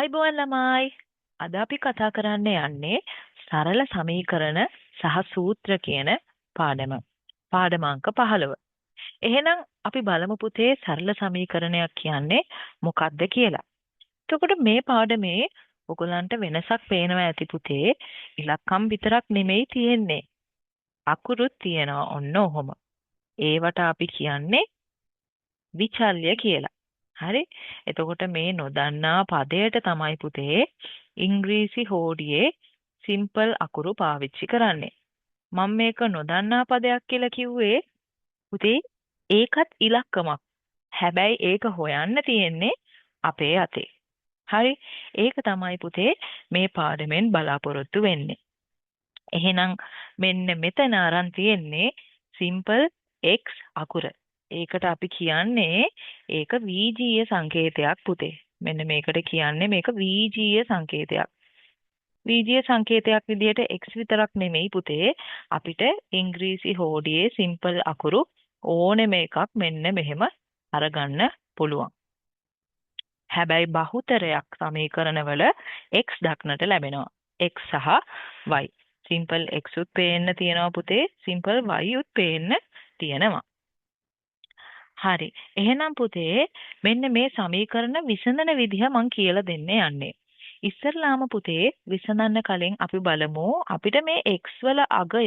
ආයිබෝවන් ළමයි. අද අපි කතා කරන්න යන්නේ සරල සමීකරණ සහ සූත්‍ර කියන පාඩම. පාඩම අංක 15. එහෙනම් අපි බලමු පුතේ සරල සමීකරණයක් කියන්නේ මොකක්ද කියලා. එතකොට මේ පාඩමේ ඔයගලන්ට වෙනසක් පේනවා ඇති පුතේ. ඉලක්කම් විතරක් නෙමෙයි තියෙන්නේ. අකුරුත් තියෙනවා ඔන්න ඔහොම. ඒවට අපි කියන්නේ විචල්්‍ය කියලා. හරි. එතකොට මේ නොදන්නා පදයට තමයි පුතේ ඉංග්‍රීසි හෝඩියේ සිම්පල් අකුරු පාවිච්චි කරන්නේ. මම මේක නොදන්නා පදයක් කියලා කිව්වේ පුතේ ඒකත් ඉලක්කමක්. හැබැයි ඒක හොයන්න තියෙන්නේ අපේ අතේ. හරි. ඒක තමයි පුතේ මේ පාඩමෙන් බලාපොරොත්තු වෙන්නේ. එහෙනම් මෙන්න මෙතන අරන් තියෙන්නේ සිම්පල් x අකුර. ඒකට අපි කියන්නේ ඒක වීජීය සංකේතයක් පුතේ. මෙන්න මේකට කියන්නේ මේක වීජීය සංකේතයක්. වීජීය සංකේතයක් විදිහට x විතරක් නෙමෙයි පුතේ අපිට ඉංග්‍රීසි හෝඩියේ සිම්පල් අකුරු ඕනෙම එකක් මෙන්න මෙහෙම අරගන්න පුළුවන්. හැබැයි බහුතරයක් සමීකරණවල x දක්නට ලැබෙනවා. x සහ y. සිම්පල් x උත් පේන්න තියෙනවා පුතේ. සිම්පල් y උත් පේන්න තියෙනවා. හරි. එහෙනම් පුතේ මෙන්න මේ සමීකරණ විසඳන විදිහ මම කියලා දෙන්න යන්නේ. ඉස්සරලාම පුතේ විසඳන්න කලින් අපි බලමු අපිට මේ x වල අගය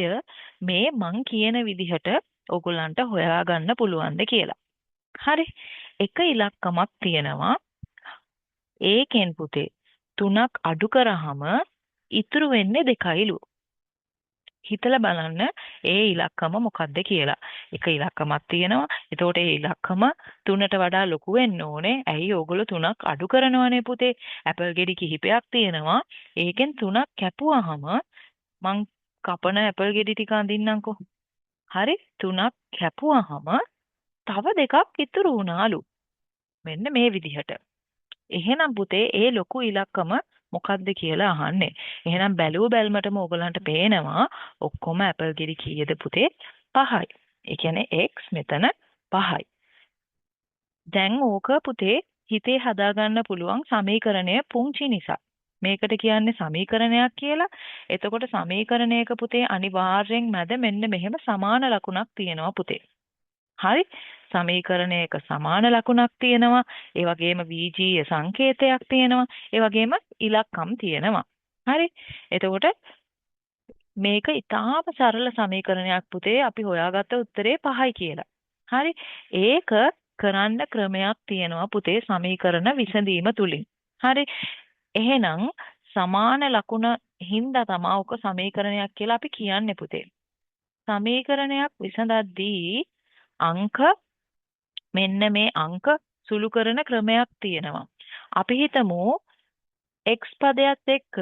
මේ මං කියන විදිහට ඕගොල්ලන්ට හොයාගන්න පුළුවන්ද කියලා. හරි. එක ඉලක්කමක් තියෙනවා. ඒකෙන් පුතේ 3ක් අඩු කරාම ඉතුරු වෙන්නේ 2යිලු. හිතලා බලන්න ඒ ඉලක්කම මොකක්ද කියලා. එක ඉලක්කමක් තියෙනවා. එතකොට ඒ ඉලක්කම 3ට වඩා ලොකු වෙන්න ඕනේ. ඇයි ඕගොල්ලෝ 3ක් අඩු කරනවනේ පුතේ. ඇපල් ගෙඩි කිහිපයක් තියෙනවා. ඒකෙන් 3ක් කැපුවාම මං කපන ඇපල් ගෙඩි ටික අඳින්නම්කෝ. හරි. 3ක් කැපුවාම තව 2ක් ඉතුරු වුණාලු. මෙන්න මේ විදිහට. එහෙනම් පුතේ ඒ ලොකු ඉලක්කම මොකක්ද කියලා අහන්නේ. එහෙනම් බැලුව බැලමටම ඕගලන්ට පේනවා ඔක්කොම ඇපල් ගෙඩි කීයද පුතේ? 5යි. ඒ කියන්නේ x මෙතන 5යි. දැන් ඕක පුතේ හිතේ හදාගන්න පුළුවන් සමීකරණය පුංචි නිසා. මේකට කියන්නේ සමීකරණයක් කියලා. එතකොට සමීකරණයක පුතේ අනිවාර්යෙන් මැද මෙන්න මෙහෙම සමාන ලකුණක් තියෙනවා පුතේ. හරි. සමීකරණයක සමාන ලකුණක් තියෙනවා. ඒ වගේම වීජීය සංකේතයක් තියෙනවා. ඒ වගේම ඉලක්කම් තියෙනවා. හරි. එතකොට මේක ඊටාම සරල සමීකරණයක් පුතේ. අපි හොයාගත්ත උත්තරේ 5යි කියලා. හරි. ඒක කරන්න ක්‍රමයක් තියෙනවා පුතේ සමීකරණ විසඳීම තුලින්. හරි. එහෙනම් සමාන ලකුණ හින්දා තමයි ඔක සමීකරණයක් කියලා අපි කියන්නේ පුතේ. සමීකරණයක් විසඳද්දී අංක මෙන්න මේ අංක සුළු කරන ක්‍රමයක් තියෙනවා. අපි හිතමු x පදයට එක්ක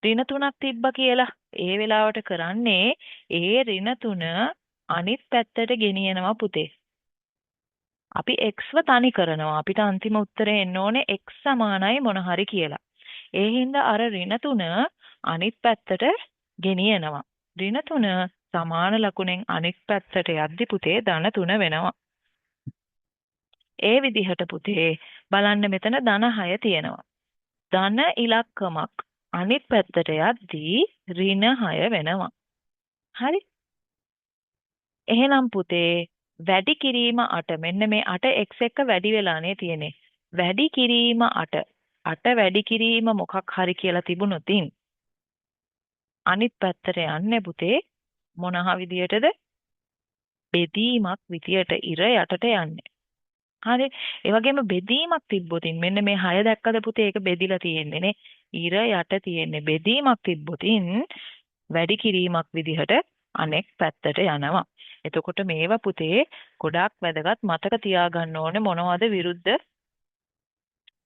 ඍණ 3ක් තිබ්බා කියලා. ඒ වෙලාවට කරන්නේ ඒ ඍණ 3 අනිත් පැත්තට ගෙනියනවා පුතේ. අපි x ව තනි කරනවා. අපිට අන්තිම උත්තරේ එන්න ඕනේ x සමානයි මොන හරි කියලා. ඒ හින්දා අර ඍණ 3 අනිත් පැත්තට ගෙනියනවා. ඍණ 3 සමාන ලකුණෙන් අනිත් පැත්තට යද්දි පුතේ ධන 3 වෙනවා. ඒ විදිහට පුතේ බලන්න මෙතන ධන 6 තියෙනවා. ධන ඉලක්කමක් අනිත් පැත්තට යද්දී ඍණ 6 වෙනවා. හරි. එහෙනම් පුතේ වැඩි කිරීම 8 මෙන්න මේ 8 x එක වැඩි වෙලානේ තියෙන්නේ. වැඩි කිරීම 8 වැඩි කිරීම මොකක් හරි කියලා තිබුණොතින් අනිත් පැත්තට යන්නේ පුතේ මොනවා විදියටද? බෙදීමක් විදියට ඉර යටට යන්නේ. හරි. ඒ වගේම බෙදීමක් තිබ්බොතින් මෙන්න මේ 6 දැක්කද පුතේ ඒක බෙදිලා තියෙන්නේ නේ. ඉර යට තියෙන්නේ බෙදීමක් තිබ්බොතින් වැඩි කිරීමක් විදිහට අනෙක් පැත්තට යනවා. එතකොට මේවා පුතේ ගොඩාක් වැදගත් මතක තියාගන්න ඕනේ මොනවද විරුද්ධ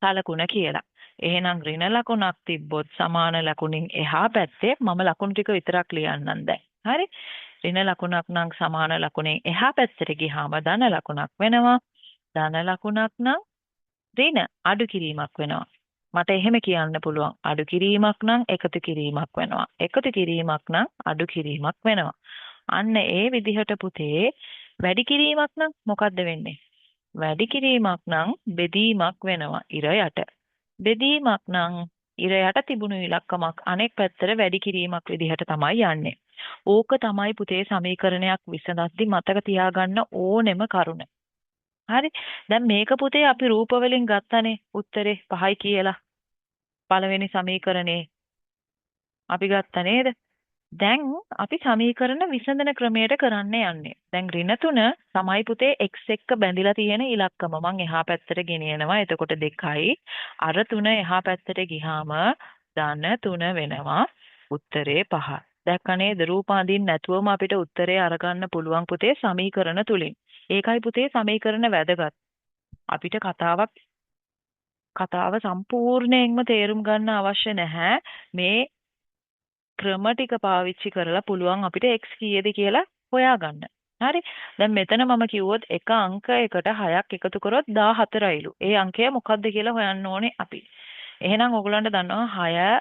සලකුණ කියලා. එහෙනම් ඍණ ලකුණක් තිබ්බොත් සමාන ලකුණින් එහා පැත්තේ මම ලකුණු ටික විතරක් ලියන්නම් දැන්. හරි. ඍණ ලකුණක් නම් සමාන ලකුණෙන් එහා පැත්තට ගියාම ධන ලකුණක් වෙනවා. ධන ලකුණක් නම් ඍණ අඩු කිරීමක් වෙනවා. මට එහෙම කියන්න පුළුවන්. අඩු කිරීමක් නම් එකතු කිරීමක් වෙනවා. එකතු කිරීමක් නම් අඩු කිරීමක් වෙනවා. අන්න ඒ විදිහට පුතේ වැඩි කිරීමක් නම් මොකද්ද වෙන්නේ? වැඩි කිරීමක් නම් බෙදීමක් වෙනවා ඉර යට. බෙදීමක් නම් ඉර යට තිබුණු ඉලක්කමක් අනෙක් පැත්තට වැඩි කිරීමක් විදිහට තමයි යන්නේ. ඕක තමයි පුතේ සමීකරණයක් විසඳද්දි මතක තියාගන්න ඕනෙම කරුණ. හරි. දැන් මේක පුතේ අපි රූප වලින් ගත්තනේ උත්තරේ 5යි කියලා. පළවෙනි සමීකරණේ අපි ගත්තා නේද? දැන් අපි සමීකරණ විසඳන ක්‍රමයට කරන්න යන්නේ. දැන් ඍණ 3 තමයි පුතේ x එක්ක බැඳිලා තියෙන ඉලක්කම. මං එහා පැත්තට ගෙනියනවා. එතකොට 2යි. අර 3 එහා පැත්තට ගියාම ධන 3 වෙනවා. උත්තරේ 5. දැක්ක නේද? රූප අඳින්න නැතුවම අපිට උත්තරේ අරගන්න පුළුවන් පුතේ සමීකරණ තුලින්. ඒකයි පුතේ සමීකරණ වැදගත්. අපිට කතාව සම්පූර්ණයෙන්ම තේරුම් ගන්න අවශ්‍ය නැහැ. මේ ක්‍රම ටික පාවිච්චි කරලා පුළුවන් අපිට x කීයද කියලා හොයාගන්න. හරි. දැන් මෙතන මම කිව්වොත් එක අංක එකට 6ක් එකතු කරොත් 14යිලු. ඒ අංකය මොකක්ද කියලා හොයන්න ඕනේ අපි. එහෙනම් ඔයගලන්ට දන්නවා 6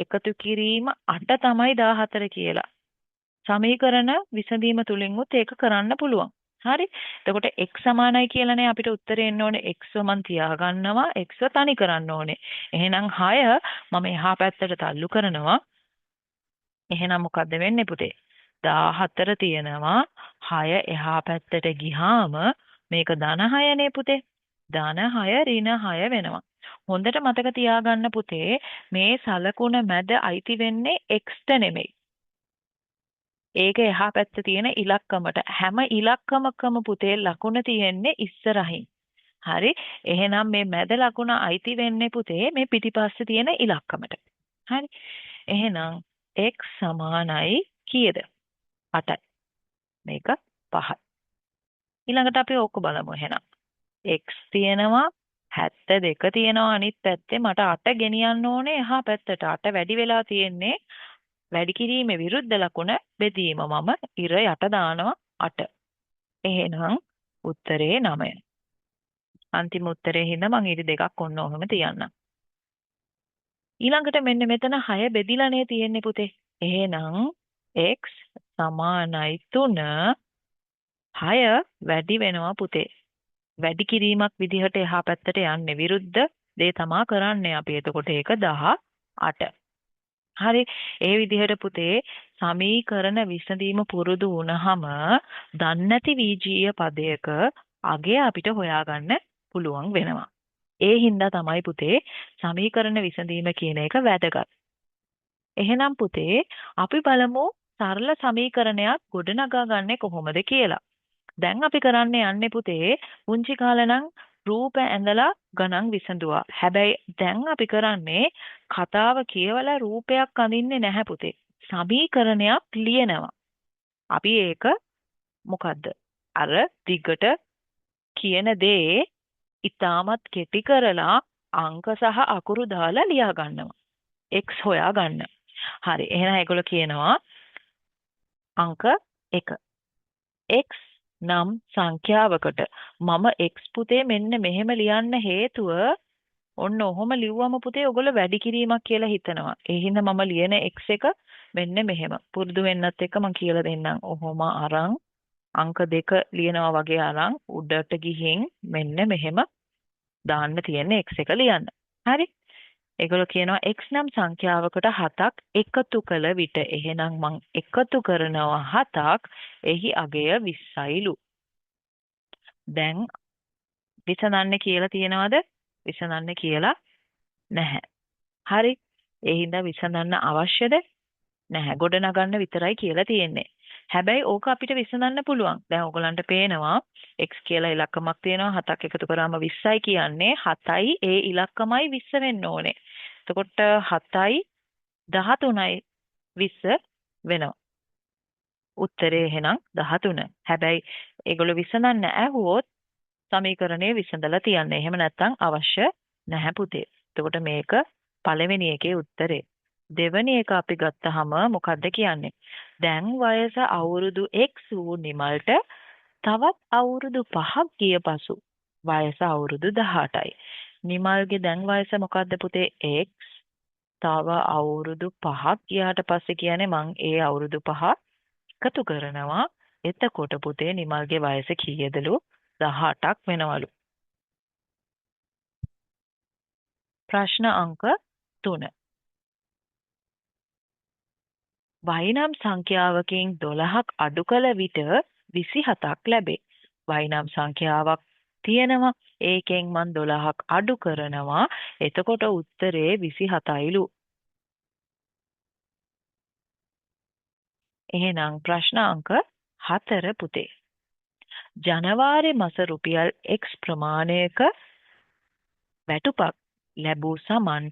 එකතු කිරීම 8 තමයි 14 කියලා. සමීකරණ විසඳීම තුලින්ුත් ඒක කරන්න පුළුවන්. හරි. එතකොට x සමානයි කියලානේ අපිට උත්තරේ එන්න ඕනේ. x මන් තියාගන්නවා. x තනි කරන්න ඕනේ. එහෙනම් 6 මම එහා පැත්තට තල්ලු කරනවා. එහෙනම් මොකද්ද වෙන්නේ පුතේ? 14 තියෙනවා 6 එහා පැත්තට ගියාම මේක ධන 6නේ පුතේ. ධන 6 ඍණ 6 වෙනවා. හොඳට මතක තියාගන්න පුතේ මේ සලකුණ මැද අයිති වෙන්නේ x-ට නෙමෙයි. ඒක එහා පැත්තේ තියෙන ඉලක්කමට. හැම ඉලක්කමකම පුතේ ලකුණ තියෙන්නේ ඉස්සරහින්. හරි. එහෙනම් මේ මැද ලකුණ අයිති වෙන්නේ පුතේ මේ පිටිපස්සේ තියෙන ඉලක්කමට. හරි. එහෙනම් x සමානයි කීයද? 8යි. මේක 5යි. ඊළඟට අපි ඕක බලමු එහෙනම්. x තියෙනවා 72 තියෙනවා අනිත් පැත්තේ මට 8 ගෙනියන්න ඕනේ එහා පැත්තට. 8 වැඩි වෙලා තියෙන්නේ වැඩි කිරීමේ විරුද්ධ ලකුණ බෙදීම. මම ඉර යට දානවා 8. එහෙනම් උත්තරේ 9. අන්තිම උත්තරේ හින්දා මං ඉරි දෙකක් ඔන්න ඔහොම තියන්නම්. ඊළඟට මෙන්න මෙතන 6 බෙදිලානේ තියෙන්නේ පුතේ. එහෙනම් x සමානයි 3 6 වැඩි වෙනවා පුතේ. වැඩි කිරීමක් විදිහට එහා පැත්තට යන්නේ විරුද්ධ දේ තමා කරන්නේ අපි. එතකොට ඒක 18. හරි. ඒ විදිහට පුතේ සමීකරණ විසඳීම පුරුදු වුණාම දන්නේ නැති වීජීය පදයක අගය අපිට හොයාගන්න පුළුවන් වෙනවා. ඒ හින්දා තමයි පුතේ සමීකරණ විසඳීම කියන එක වැදගත්. එහෙනම් පුතේ අපි බලමු සරල සමීකරණයක් ගොඩනගා ගන්නේ කොහොමද කියලා. දැන් අපි කරන්න යන්නේ පුතේ පුංචි කාලේ නම් රූප ඇඳලා ගණන් විසඳුවා. හැබැයි දැන් අපි කරන්නේ කතාව කියවලා රූපයක් අඳින්නේ නැහැ පුතේ. සමීකරණයක් ලියනවා. අපි ඒක මොකද්ද? අර දිගට කියන දේ ඉතාමත් කෙටි කරලා අංක සහ අකුරු දාලා ලියා ගන්නවා. x හොයා ගන්න. හරි. එහෙනම් ඒගොල්ලෝ කියනවා අංක 1. x නම් සංඛ්‍යාවකට මම x පුතේ මෙන්න මෙහෙම ලියන්න හේතුව ඔන්න ඔහොම ලිව්වම පුතේ ඔයගොල්ලෝ වැඩි කිරීමක් කියලා හිතනවා. ඒ හින්දා මම ලියන x එක මෙන්න මෙහෙම. පුරුදු වෙන්නත් එක්ක මම කියලා දෙන්නම්. ඔහොම අරන් අංක 2 ලියනවා වගේ අරන් උඩට ගිහින් මෙන්න මෙහෙම දාන්න තියෙන්නේ x එක ලියන්න. හරි? ඒගොල්ලෝ කියනවා x නම් සංඛ්‍යාවකට 7ක් එකතු කළ විට එහෙනම් මං එකතු කරනවා 7ක් එහි අගය 20යිලු. දැන් විසඳන්න කියලා තියනවද? විසඳන්න කියලා නැහැ. හරි. ඒ හින්දා විසඳන්න අවශ්‍යද? නැහැ. ගොඩනගන්න විතරයි කියලා තියෙන්නේ. හැබැයි ඕක අපිට විසඳන්න පුළුවන්. දැන් ඔයගලන්ට පේනවා x කියලා ඉලක්කමක් තියෙනවා 7ක් එකතු කරාම 20යි කියන්නේ 7යි ඒ ඉලක්කමයි 20 වෙන්න ඕනේ. එතකොට 7යි 13යි 20 වෙනවා. උත්තරේ එහෙනම් 13. හැබැයි ඒගොල්ලෝ විසඳන්න ඇහුවොත් සමීකරණය විසඳලා තියන්නේ. එහෙම නැත්නම් අවශ්‍ය නැහැ පුතේ. එතකොට මේක පළවෙනි එකේ උත්තරේ. දෙවෙනි එක අපි ගත්තාම මොකද්ද කියන්නේ? දැන් වයස අවුරුදු x වූ නිමල්ට තවත් අවුරුදු 5ක් ගිය පසු වයස අවුරුදු 18යි. නිමල්ගේ දැන් වයස මොකද්ද පුතේ? x. තව අවුරුදු 5ක් ගියාට පස්සේ කියන්නේ මං ඒ අවුරුදු 5 එකතු කරනවා. එතකොට පුතේ නිමල්ගේ වයස කීයදලු? 18ක් වෙනවලු. ප්‍රශ්න අංක 3. වයිනම් සංඛ්‍යාවකින් 12ක් අඩු කළ විට 27ක් ලැබේ. වයිනම් සංඛ්‍යාවක් තියෙනවා. ඒකෙන් මම 12ක් අඩු කරනවා. එතකොට උත්තරේ 27යිලු. එහෙනම් ප්‍රශ්න අංක 4 පුතේ. ජනවාරි මාස රුපියල් X ප්‍රමාණයක වැටුපක් ලැබූ සමන්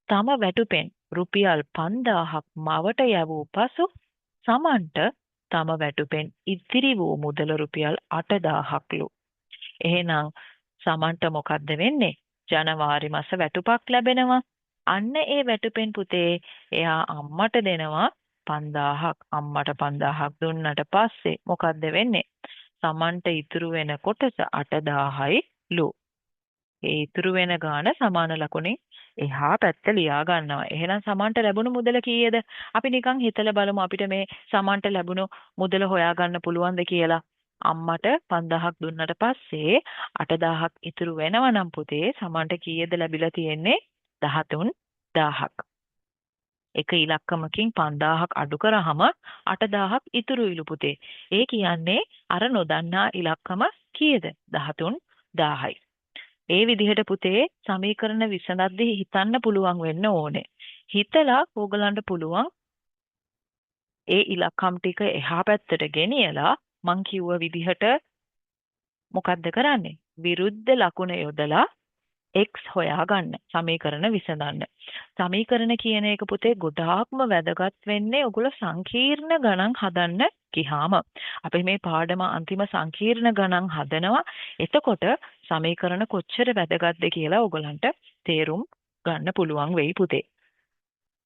තම වැටුපෙන් රුපියල් 5000ක් මවට යවූ පසු සමන්ට තම වැටුපෙන් ඉතිරි වූ මුදල රුපියල් 8000ක්ලු. එහෙනම් සමන්ට මොකද්ද වෙන්නේ? ජනවාරි මාස වැටුපක් ලැබෙනවා. අන්න ඒ වැටුපෙන් පුතේ එයා අම්මට දෙනවා 5000ක්. අම්මට 5000ක් දුන්නට පස්සේ මොකද්ද වෙන්නේ? සමන්ට ඉතුරු වෙන කොටස 8000යිලු. ඒ ඉතුරු වෙන ගාන සමාන ලකුණෙන් එහා පැත්ත ලියා ගන්නවා. එහෙනම් සමන්ට ලැබුණු මුදල කීයද? අපි නිකන් හිතලා බලමු අපිට මේ සමන්ට ලැබුණු මුදල හොයාගන්න පුළුවන්ද කියලා. අම්මට 5000ක් දුන්නට පස්සේ 8000ක් ඉතුරු වෙනවා නම් පුතේ සමන්ට කීයද ලැබිලා තියෙන්නේ? 13000ක්. එක ඉලක්කමකින් 5000ක් අඩු කරාම 8000ක් ඉතුරුයිලු පුතේ. ඒ කියන්නේ අර නොදන්නා ඉලක්කම කීයද? 13000යි. ඒ විදිහට පුතේ සමීකරණ විසඳද්දී හිතන්න පුළුවන් වෙන්න ඕනේ. හිතලා ඕගලන්ට පුළුවන් ඒ ඉලක්කම් ටික එහා පැත්තට ගෙනියලා මං කිව්ව විදිහට මොකද්ද කරන්නේ? විරුද්ධ ලකුණ යොදලා x හොයාගන්න. සමීකරණ විසඳන්න. සමීකරණ කියන එක පුතේ ගොඩාක්ම වැදගත් වෙන්නේ ඔයගොල්ලෝ සංකීර්ණ ගණන් හදන්න ගියාම. අපි මේ පාඩම අන්තිම සංකීර්ණ ගණන් හදනවා. එතකොට සමීකරණ කොච්චර වැදගත්ද කියලා ඔයගලන්ට තේරුම් ගන්න පුළුවන් වෙයි පුතේ.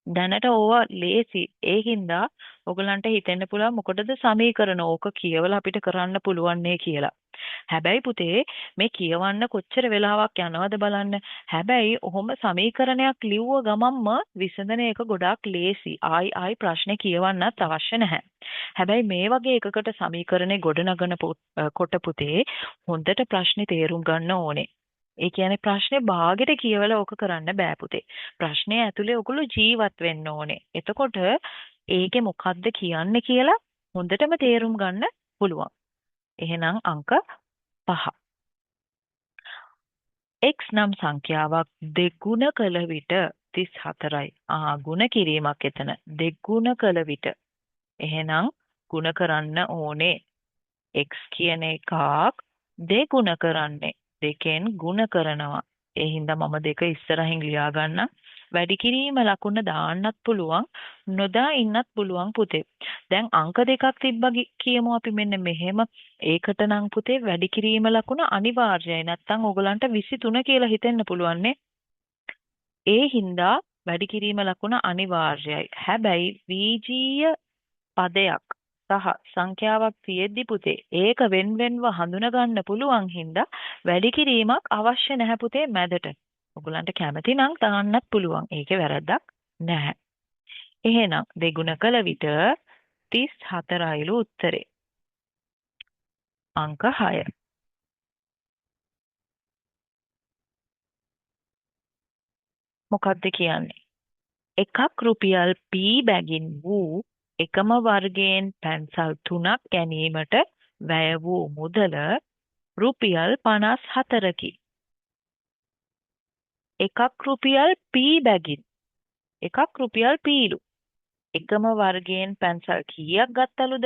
දැනට ඕවා ලේසි. ඒ හින්දා ඔයගලන්ට හිතෙන්න පුළුවන් මොකටද සමීකරණ ඕක කියවලා අපිට කරන්න පුළුවන් නේ කියලා. හැබැයි පුතේ මේ කියවන්න කොච්චර වෙලාවක් යනවද බලන්න. හැබැයි ඔහොම සමීකරණයක් ලිව්ව ගමන්ම විසඳන එක ගොඩාක් ලේසි. ආයි ප්‍රශ්නේ කියවන්නත් අවශ්‍ය නැහැ. හැබැයි මේ වගේ එකකට සමීකරණේ ගොඩනගන කොට පුතේ හොඳට ප්‍රශ්නේ තේරුම් ගන්න ඕනේ. ඒ කියන්නේ ප්‍රශ්නේ භාගෙට කියවලා ඕක කරන්න බෑ පුතේ. ප්‍රශ්නේ ඇතුලේ ඔයගොල්ලෝ ජීවත් වෙන්න ඕනේ. එතකොට ඒකේ මොකද්ද කියන්නේ කියලා හොඳටම තේරුම් ගන්න පුළුවන්. එහෙනම් අංක 5. x නම් සංඛ්‍යාවක් දෙගුණ කළ විට 34යි. ගුණ කිරීමක් එතන. දෙගුණ කළ විට. එහෙනම් ගුණ කරන්න ඕනේ. x කියන එකක් දෙගුණ කරන්නේ. දෙකෙන් ගුණ කරනවා. ඒ හින්දා මම දෙක ඉස්සරහින් ලියා ගන්න. වැඩි කිරීම ලකුණ දාන්නත් පුළුවන්, නොදා ඉන්නත් පුළුවන් පුතේ. දැන් අංක දෙකක් තිබ්බා කියමු අපි මෙන්න මෙහෙම. ඒකට නම් පුතේ වැඩි කිරීම ලකුණ අනිවාර්යයි. නැත්තම් ඕගලන්ට 23 කියලා හිතෙන්න පුළුවන් නේ. ඒ හින්දා වැඩි කිරීම ලකුණ අනිවාර්යයි. හැබැයි වීජීය පදයක් සහ සංඛ්‍යාවක් තියෙද්දි පුතේ ඒක වෙන්වෙන්ව හඳුනා ගන්න පුළුවන් හින්දා වැඩි කිරීමක් අවශ්‍ය නැහැ පුතේ මැදට. ඔයගලන්ට කැමති නම් දාන්නත් පුළුවන්. ඒකේ වැරද්දක් නැහැ. එහෙනම් දෙගුණ කළ විට 34යිලු උත්තරේ. අංක 6. මොකක්ද කියන්නේ? එකක් රුපියල් P බැගින් වූ එකම වර්ගයෙන් පැන්සල් 3ක් ගැනීමට වැය වූ මුදල රුපියල් 54කි. එකක් රුපියල් P බැගින්. එකක් රුපියල් Pලු. එකම වර්ගයෙන් පැන්සල් කීයක් ගත්තලුද?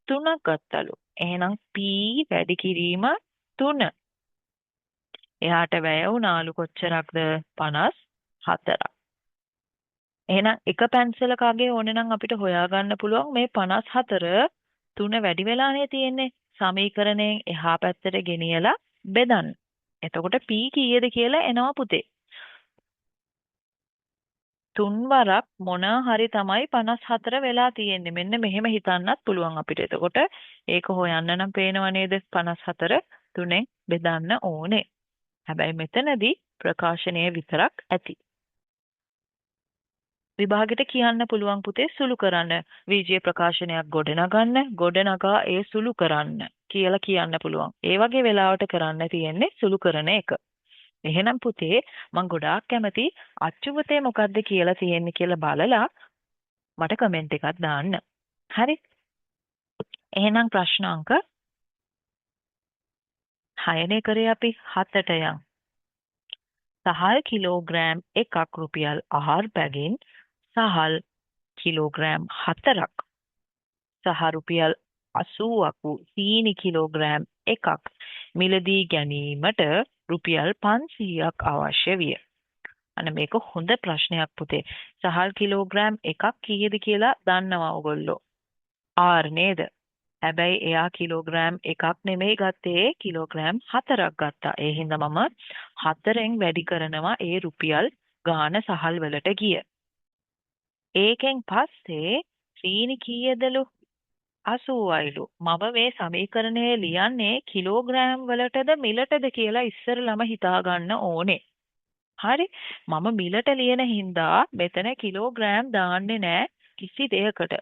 3ක් ගත්තලු. එහෙනම් P වැඩි කිරීම 3. එයාට වැය වුණාලු කොච්චරක්ද? 54ක්. එහෙනම් එක පැන්සලක අගේ ඕනේ නම් අපිට හොයාගන්න පුළුවන් මේ 54 3 වැඩි වෙලානේ තියෙන්නේ. සමීකරණයෙන් එහා පැත්තට ගෙනියලා බෙදන්න. එතකොට P කීයද කියලා එනවා පුතේ. 3 වරක් මොනා හරි තමයි 54 වෙලා තියෙන්නේ. මෙන්න මෙහෙම හිතන්නත් පුළුවන් අපිට. එතකොට ඒක හොයන්න නම් පේනව නේද? 54 3ෙන් බෙදන්න ඕනේ. හැබැයි මෙතනදී ප්‍රකාශනය විතරක් ඇති. විභාගෙට කියන්න පුළුවන් පුතේ සුළු කරන්න. විජය ප්‍රකාශනයක් ගොඩනගන්න, ගොඩනගා ඒ සුළු කරන්න කියලා කියන්න පුළුවන්. ඒ වගේ වෙලාවට කරන්න තියෙන්නේ සුළු කරන එක. එහෙනම් පුතේ මම ගොඩාක් කැමති අච්චුවතේ මොකද්ද කියලා තියෙන්නේ කියලා බලලා මට කමෙන්ට් එකක් දාන්න. හරි? එහෙනම් ප්‍රශ්න අංක 6නේ කරේ අපි 7ට යන්. සහල් කිලෝග්‍රෑම් 1ක් රුපියල් ආහාර බැගින් සහල් කිලෝග්‍රෑම් 4ක් සහ රුපියල් 80ක් වූ සීනි කිලෝග්‍රෑම් 1ක් මිලදී ගැනීමට රුපියල් 500ක් අවශ්‍ය විය. අන්න මේක හොඳ ප්‍රශ්නයක් පුතේ. සහල් කිලෝග්‍රෑම් 1ක් කීයද කියලා දන්නවා ඔයගොල්ලෝ. R නේද? හැබැයි එයා කිලෝග්‍රෑම් 1ක් නෙමෙයි ගත්තේ කිලෝග්‍රෑම් 4ක් ගත්තා. ඒ හින්දා මම 4ෙන් වැඩි කරනවා ඒ රුපියල් ගාන සහල් වලට ගිය. ඒකෙන් පස්සේ සීනි කීයදලු? 80යිලු. මම මේ සමීකරණය ලියන්නේ කිලෝග්‍රෑම් වලටද මිලටද කියලා ඉස්සරළම හිතා ගන්න ඕනේ. හරි? මම මිලට ලියන හින්දා මෙතන කිලෝග්‍රෑම් දාන්නේ නැහැ කිසි දෙයකට.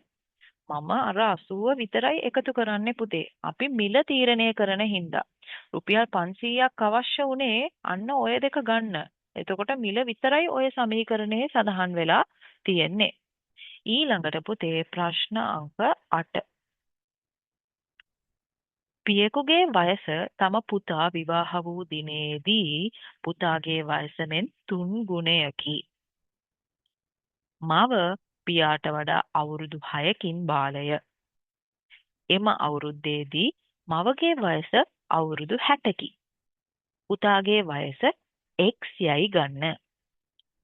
මම අර 80 විතරයි එකතු කරන්නේ පුතේ. අපි මිල තීරණය කරන හින්දා. රුපියල් 500ක් අවශ්‍ය උනේ අන්න ඔය දෙක ගන්න. එතකොට මිල විතරයි ඔය සමීකරණයේ සඳහන් වෙලා තියෙන්නේ. ඊළඟට පුතේ ප්‍රශ්න අංක 8. පියෙකුගේ වයස තම පුතා විවාහ වූ දිනේදී පුතාගේ වයස මෙන් 3 ගුණයකි. මව පියාට වඩා අවුරුදු 6කින් බාලය. එම අවුරුද්දේදී මවගේ වයස අවුරුදු 60කි. පුතාගේ වයස x යයි ගන්න.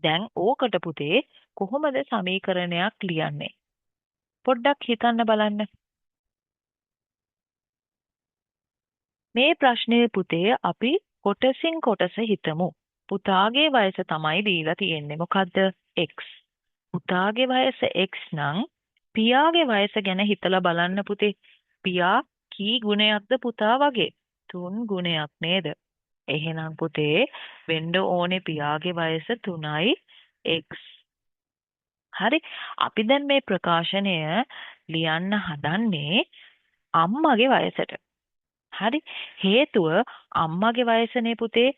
දැන් ඕකට පුතේ කොහොමද සමීකරණයක් ලියන්නේ? පොඩ්ඩක් හිතන්න බලන්න. මේ ප්‍රශ්නේ පුතේ අපි කොටසින් කොටස හිතමු. පුතාගේ වයස තමයි දීලා තියෙන්නේ. මොකද්ද? x. පුතාගේ වයස x නම් පියාගේ වයස ගැන හිතලා බලන්න පුතේ. පියා කී ගුණයක්ද පුතා වගේ? 3 ගුණයක් නේද? එහෙනම් පුතේ වෙන්න ඕනේ පියාගේ වයස 3යි x. හරි. අපි දැන් මේ ප්‍රකාශනය ලියන්න හදන්නේ අම්මගේ වයසට. හරි. හේතුව අම්මගේ වයසනේ පුතේ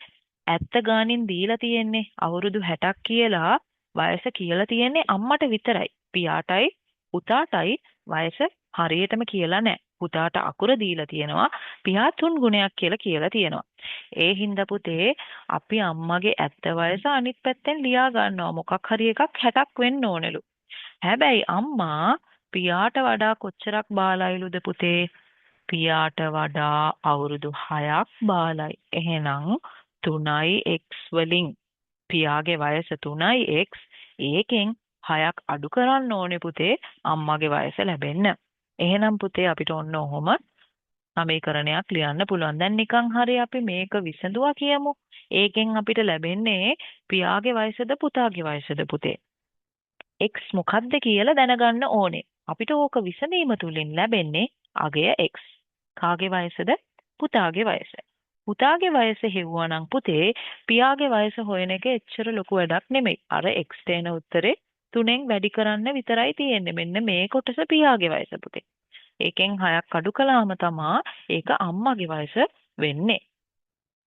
ඇත්ත ගානින් දීලා තියෙන්නේ අවුරුදු 60ක් කියලා වයස කියලා තියෙන්නේ අම්මට විතරයි. පියාටයි පුතාටයි වයස හරියටම කියලා නැහැ. පුතාට අකුර දීලා තියෙනවා. පියා 3 ගුණයක් කියලා තියෙනවා. ඒ හින්දා පුතේ අපි අම්මගේ ඇත්ත වයස අනිත් පැත්තෙන් ලියා ගන්නවා. මොකක් හරි එකක් 60ක් වෙන්න ඕනෙලු. හැබැයි අම්මා පියාට වඩා කොච්චරක් බාලයිලුද පුතේ? පියාට වඩා අවුරුදු 6ක් බාලයි. එහෙනම් 3යි x වලින් පියාගේ වයස 3යි x ඒකෙන් 6ක් අඩු කරන්න ඕනේ පුතේ අම්මගේ වයස ලැබෙන්න. එහෙනම් පුතේ අපිට ඔන්න ඔහොම සමීකරණයක් ලියන්න පුළුවන්. දැන් නිකන් හරි අපි මේක විසඳුවා කියමු. ඒකෙන් අපිට ලැබෙන්නේ පියාගේ වයසද පුතාගේ වයසද පුතේ? x මොකක්ද කියලා දැනගන්න ඕනේ. අපිට ඕක විසඳීම තුලින් ලැබෙන්නේ අගය x. කාගේ වයසද? පුතාගේ වයස. පුතාගේ වයස හෙව්වනම් පුතේ පියාගේ වයස හොයන එක එච්චර ලොකු වැඩක් නෙමෙයි. අර x තේන උත්තරේ 3ෙන් වැඩි කරන්න විතරයි තියෙන්නේ. මෙන්න මේ කොටස පියාගේ වයස පුතේ. ඒකෙන් 6ක් අඩු කළාම තමා ඒක අම්මගේ වයස වෙන්නේ.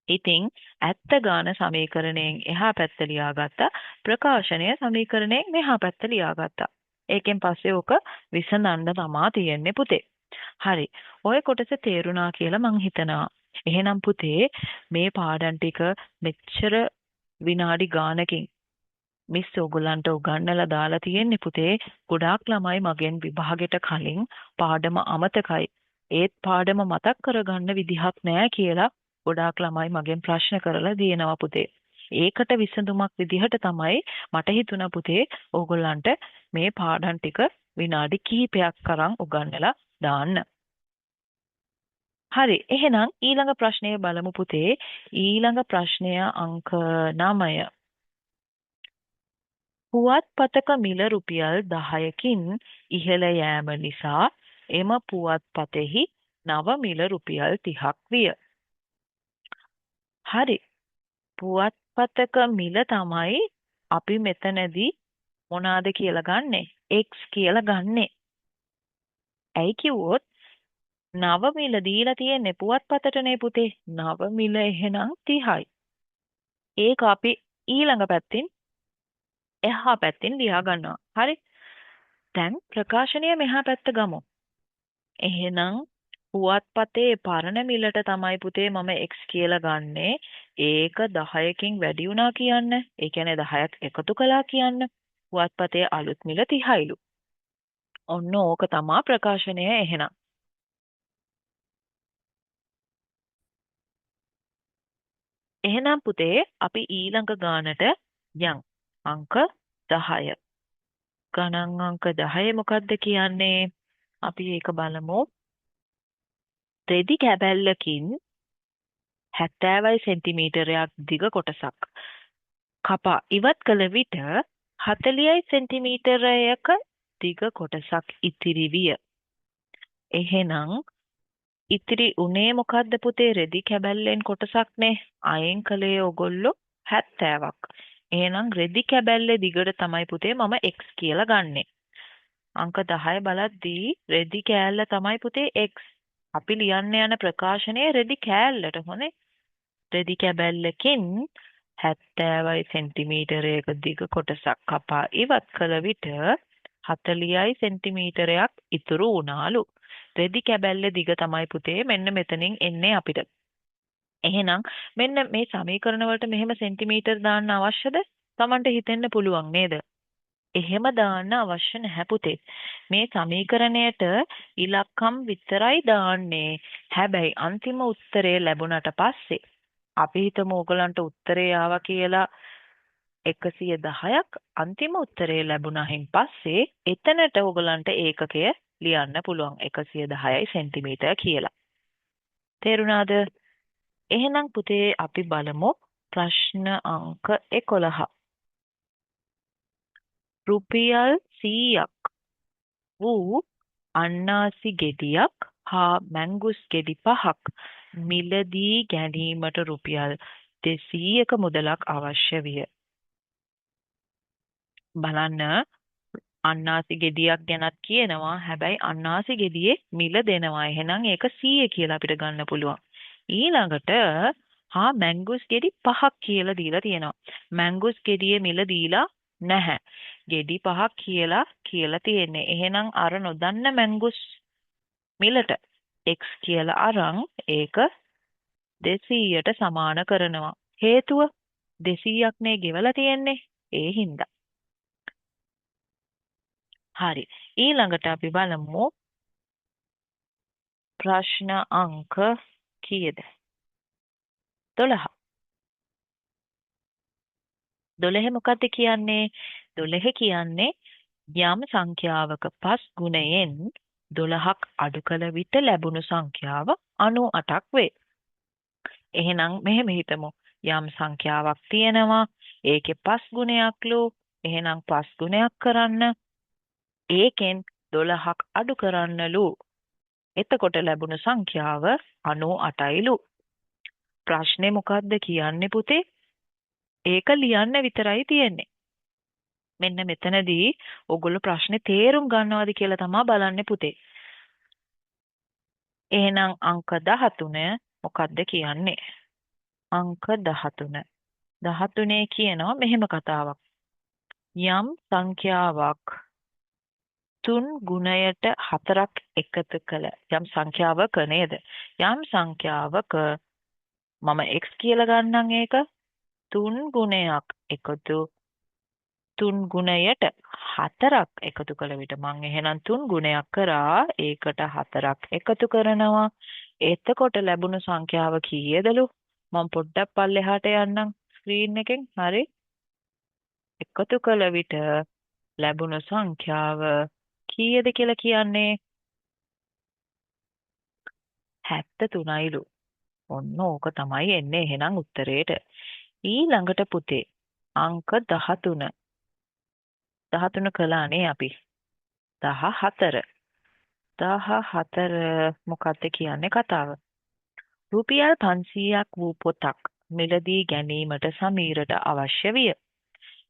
ඉතින් ඇත්ත ගාන සමීකරණයෙන් එහා පැත්ත ලියාගත්තා. ප්‍රකාශනය සමීකරණයෙන් මෙහා පැත්ත ලියාගත්තා. ඒකෙන් පස්සේ ඕක විසඳන්න තමා තියෙන්නේ පුතේ. හරි. ඔය කොටස තේරුණා කියලා මං හිතනවා. එහෙනම් පුතේ මේ පාඩම් ටික මෙච්චර විනාඩි ගානකින් මිස් ඔයගොල්ලන්ට උගන්වලා දාලා තියෙන්නේ පුතේ. ගොඩාක් ළමයි මගෙන් විභාගෙට කලින් පාඩම අමතකයි. ඒත් පාඩම මතක් කරගන්න විදිහක් නැහැ කියලා ගොඩාක් ළමයි මගෙන් ප්‍රශ්න කරලා දිනනවා පුතේ. ඒකට විසඳුමක් විදිහට තමයි මට හිතුණා පුතේ ඕගොල්ලන්ට මේ පාඩම් ටික විනාඩි කිහිපයක් කරන් උගන්වලා දාන්න. හරි. එහෙනම් ඊළඟ ප්‍රශ්නය බලමු පුතේ. ඊළඟ ප්‍රශ්නය අංක 9. පුවත්පතක මිල රුපියල් 10කින් ඉහළ යෑම නිසා එම පුවත්පතෙහි නව මිල රුපියල් 30ක් විය. හරි. පුවත්පතක මිල තමයි අපි මෙතනදී මොනවාද කියලා ගන්නෙ? x කියලා ගන්නෙ. ඇයි කිව්වොත් නව මිල දීලා තියෙන්නේ පුවත්පතටනේ පුතේ. නව මිල එහෙනම් 30යි. ඒක අපි ඊළඟ පැත්තෙන් එහා පැත්තෙන් ලියා ගන්නවා. හරි. දැන් ප්‍රකාශනය මෙහා පැත්ත ගමු. එහෙනම් පුවත්පතේ පරණ මිලට තමයි පුතේ මම x කියලා ගන්නෙ. ඒක 10කින් වැඩි වුණා කියන්න. ඒ කියන්නේ 10ක් එකතු කළා කියන්න. පුවත්පතේ අලුත් මිල 30යිලු. ඔන්න ඕක තමා ප්‍රකාශනය එහෙනම්. එහෙනම් පුතේ අපි ඊළඟ ගානට යන්. අංක 10. ගණන් අංක 10 මොකක්ද කියන්නේ? අපි ඒක බලමු. රෙදි කැබැල්ලකින් 70 සෙන්ටිමීටරයක් දිග කොටසක් කපා ඉවත් කළ විට 40 සෙන්ටිමීටරයක දිග කොටසක් ඉතිරි විය. එහෙනම් ඉතිරි උනේ මොකද්ද පුතේ? රෙදි කැබැල්ලෙන් කොටසක්නේ. අයින් කළේ ඔගොල්ලෝ 70ක්. එහෙනම් රෙදි කැබැල්ලේ දිගට තමයි පුතේ මම x කියලා ගන්නෙ. අංක 10 බලද්දී රෙදි කෑල්ල තමයි පුතේ x. අපි ලියන්න යන ප්‍රකාශනයේ රෙදි කෑල්ලට හොනේ. රෙදි කැබැල්ලකින් 70 සෙන්ටිමීටරයක දිග කොටසක් කපා ඉවත් කළ විට 40 සෙන්ටිමීටරයක් ඉතුරු වුණාලු. රෙදි කැබැල්ල දිග තමයි පුතේ මෙන්න මෙතනින් එන්නේ අපිට. එහෙනම් මෙන්න මේ සමීකරණ වලට මෙහෙම සෙන්ටිමීටර් දාන්න අවශ්‍යද? Tamanට හිතෙන්න පුළුවන් නේද? එහෙම දාන්න අවශ්‍ය නැහැ පුතේ. මේ සමීකරණයට ඉලක්කම් විතරයි දාන්නේ. හැබැයි අන්තිම උත්තරය ලැබුණට පස්සේ අපි හිතමු ඕගලන්ට උත්තරේ ආවා කියලා 110ක් අන්තිම උත්තරේ ලැබුණායින් පස්සේ එතනට ඕගලන්ට ඒකකය ලියන්න පුළුවන් 110යි සෙන්ටිමීටර කියලා. තේරුණාද? එහෙනම් පුතේ අපි බලමු ප්‍රශ්න අංක 11. රුපියල් 100ක් වූ අන්නාසි ගෙඩියක් හා මැංගුස් ගෙඩි 5ක් මිලදී ගැනීමට රුපියල් 200ක මුදලක් අවශ්‍ය විය. බලන්න අන්නාසි ගෙඩියක් ගැනත් කියනවා. හැබැයි අන්නාසි ගෙඩියේ මිල දෙනවා. එහෙනම් ඒක 100 කියලා අපිට ගන්න පුළුවන්. ඊළඟට හා මැංගුස් ගෙඩි 5ක් කියලා දීලා තියෙනවා. මැංගුස් ගෙඩියේ මිල දීලා නැහැ. ගෙඩි 5ක් කියලා තියෙන්නේ. එහෙනම් අර නොදන්න මැංගුස් මිලට x කියලා අරන් ඒක 200ට සමාන කරනවා. හේතුව 200ක් නේ ගෙවලා තියෙන්නේ. ඒ හින්දා. හරි. ඊළඟට අපි බලමු ප්‍රශ්න අංක කීයද? 12. 12 මොකක්ද කියන්නේ? 12 කියන්නේ යම් සංඛ්‍යාවක පස් ගුණයෙන් 12ක් අඩු කළ විට ලැබුණු සංඛ්‍යාව 98ක් වේ. එහෙනම් මෙහෙම හිතමු. යම් සංඛ්‍යාවක් තියෙනවා. ඒකේ පස් ගුණයක්ලු. එහෙනම් පස් ගුණයක් කරන්න. ඒකෙන් 12ක් අඩු කරන්නලු. එතකොට ලැබුණු සංඛ්‍යාව 98යිලු. ප්‍රශ්නේ මොකද්ද කියන්නේ පුතේ? ඒක ලියන්න විතරයි තියෙන්නේ. මෙන්න මෙතනදී ඔයගොල්ලෝ ප්‍රශ්නේ තේරුම් ගන්නවද කියලා තමයි බලන්නේ පුතේ. එහෙනම් අංක 13 මොකද්ද කියන්නේ? අංක 13. 13 කියනවා මෙහෙම කතාවක්. යම් සංඛ්‍යාවක් 3 ගුණයට 4ක් එකතු කළ යම් සංඛ්‍යාවක නේද? යම් සංඛ්‍යාවක මම x කියලා ගන්නම් ඒක 3 ගුණයක් එකතු 3 ගුණයට 4ක් එකතු කළ විට මම එහෙනම් 3 ගුණයක් කරා ඒකට 4ක් එකතු කරනවා. එතකොට ලැබුණු සංඛ්‍යාව කීයදලු? මම පොඩ්ඩක් පල්ලෙහාට යන්නම් ස්ක්‍රීන් එකෙන්. හරි. එකතු කළ විට ලැබුණු සංඛ්‍යාව කීයද කියලා කියන්නේ? 73යිලු. ඔන්න ඕක තමයි එන්නේ එහෙනම් උත්තරේට. ඊළඟට පුතේ අංක 13. 13 කළානේ අපි. 14. 14 මොකක්ද කියන්නේ කතාව? රුපියල් 500ක් වූ පොතක් මිලදී ගැනීමට සමීරට අවශ්‍ය විය.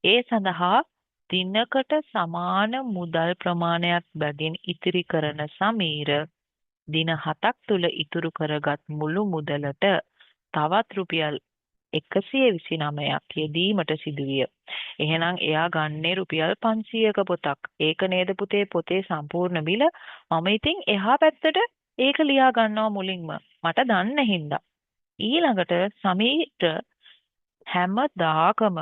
ඒ සඳහා දිනකට සමාන මුදල් ප්‍රමාණයක් බැගින් ඉතිරි කරන සමීර දින 7ක් තුල ඉතුරු කරගත් මුළු මුදලට තවත් රුපියල් 129ක් යෙදීමට සිදුවිය. එහෙනම් එයා ගන්නේ රුපියල් 500ක පොතක්. ඒක නේද පුතේ පොතේ සම්පූර්ණ මිල? මම ඉතින් එහා පැත්තට ඒක ලියා ගන්නවා මුලින්ම. මට දන්න හින්දා. ඊළඟට සමීර හැමදාකම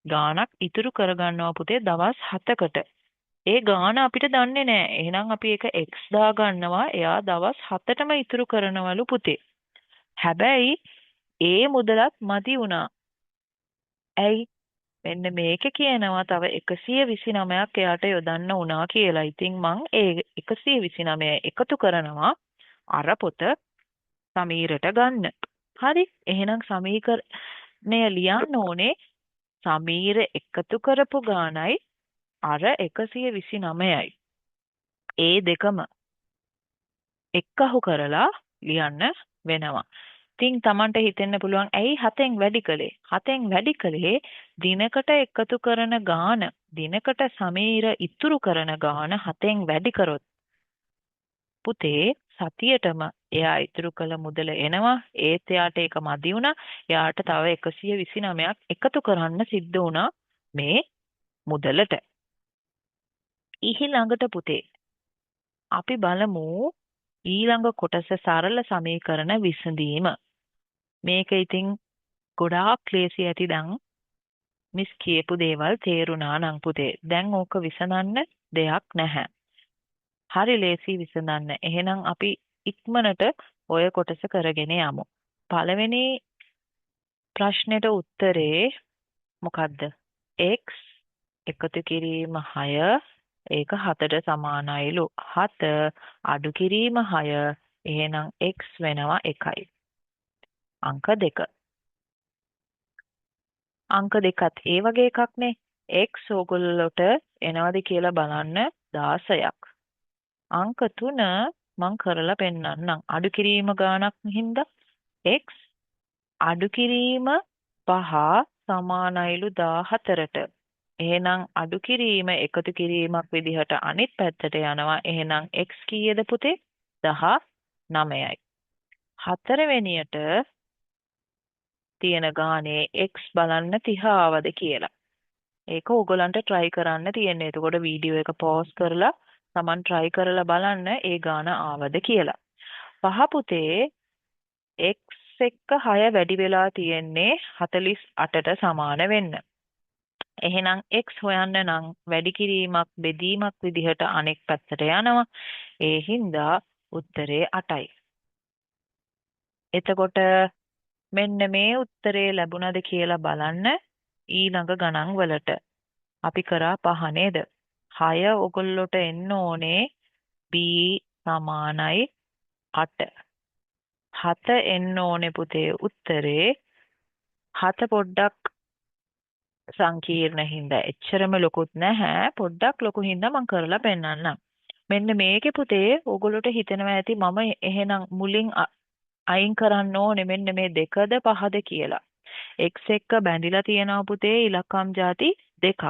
ගාණක් ඉතුරු කරගන්නවා පුතේ දවස් 7කට. ඒ ගාණ අපිට දන්නේ නැහැ. එහෙනම් අපි ඒක x දා ගන්නවා. එයා දවස් 7ටම ඉතුරු කරනවලු පුතේ. හැබැයි ඒ මුදලත් මදි වුණා. ඇයි? මෙන්න මේක කියනවා තව 129ක් එයාට යොදන්න වුණා කියලා. ඉතින් මං ඒ 129 එකතු කරනවා අර පොත සමීරට ගන්න. හරි. එහෙනම් සමීකරණය ලියන්න ඕනේ සමීර එකතු කරපු ගාණයි අර 129යි. ඒ දෙකම එක්කහු කරලා ලියන්න වෙනවා. ඉතින් Tamanට හිතෙන්න පුළුවන් ඇයි 7න් වැඩි කළේ? 7න් වැඩි කළේ දිනකට එකතු කරන ගාණ දිනකට සමීර ඉතුරු කරන ගාණ 7න් වැඩි කරොත් පුතේ සතියටම එයා ඉතුරු කළ මුදල එනවා. ඒත් එයාට ඒක මදි වුණා. එයාට තව 129ක් එකතු කරන්න සිද්ධ වුණා මේ මුදලට. ඊළඟට පුතේ අපි බලමු ඊළඟ කොටස සරල සමීකරණ විසඳීම. මේක ඉතින් ගොඩාක් ක්ලේසි ඇති දැන් මිස් කියපු දේවල් තේරුණා නම් පුතේ. දැන් ඕක විසඳන්න දෙයක් නැහැ. හරි ලේසි විසඳන්න. එහෙනම් අපි ඉක්මනට ඔය කොටස කරගෙන යමු. පළවෙනි ප්‍රශ්නෙට උත්තරේ මොකද්ද? x එකතු කිරීම 6 ඒක 7ට සමානයිලු. 7 අඩු කිරීම 6 එහෙනම් x වෙනවා 1යි. අංක 2. අංක 2ත් ඒ වගේ එකක්නේ. x ඕගොල්ලොට එනවද කියලා බලන්න 16ක්. අංක 3 මං කරලා පෙන්නන්නම්. අඩු කිරීම ගානක් හින්දා x අඩු කිරීම 5 සමානයිලු 14ට. එහෙනම් අඩු කිරීම එකතු කිරීමක් විදිහට අනිත් පැත්තට යනවා. එහෙනම් x කීයද පුතේ? 19යි. හතරවෙනියට තියෙන ගානේ x බලන්න 30 ආවද කියලා. ඒක ඕගොල්ලන්ට try කරන්න තියෙන්නේ. එතකොට වීඩියෝ එක pause කරලා Taman try කරලා බලන්න ඒ ගාන ආවද කියලා. පහ පුතේ x එක්ක 6 වැඩි වෙලා තියෙන්නේ 48ට සමාන වෙන්න. එහෙනම් x හොයන්න නම් වැඩි කිරීමක් බෙදීමක් විදිහට අනෙක් පැත්තට යනවා. ඒ හින්දා උත්තරේ 8යි. එතකොට මෙන්න මේ උත්තරේ ලැබුණද කියලා බලන්න ඊළඟ ගණන් වලට. අපි කරා 5 නේද? 6 ඔගොල්ලොට එන්න ඕනේ b සමානයි 8. 7 එන්න ඕනේ පුතේ උත්තරේ 7 පොඩ්ඩක් සංකීර්ණ හින්දා එච්චරම ලොකුත් නැහැ. පොඩ්ඩක් ලොකු හින්දා මම කරලා පෙන්නන්නම්. මෙන්න මේකේ පුතේ ඕගොල්ලොට හිතෙනවා ඇති මම එහෙනම් මුලින් අයින් කරන්න ඕනේ මෙන්න මේ 2ද 5ද කියලා. x එක්ක බැඳිලා තියෙනවා පුතේ ඉලක්කම් ಜಾති 2ක්.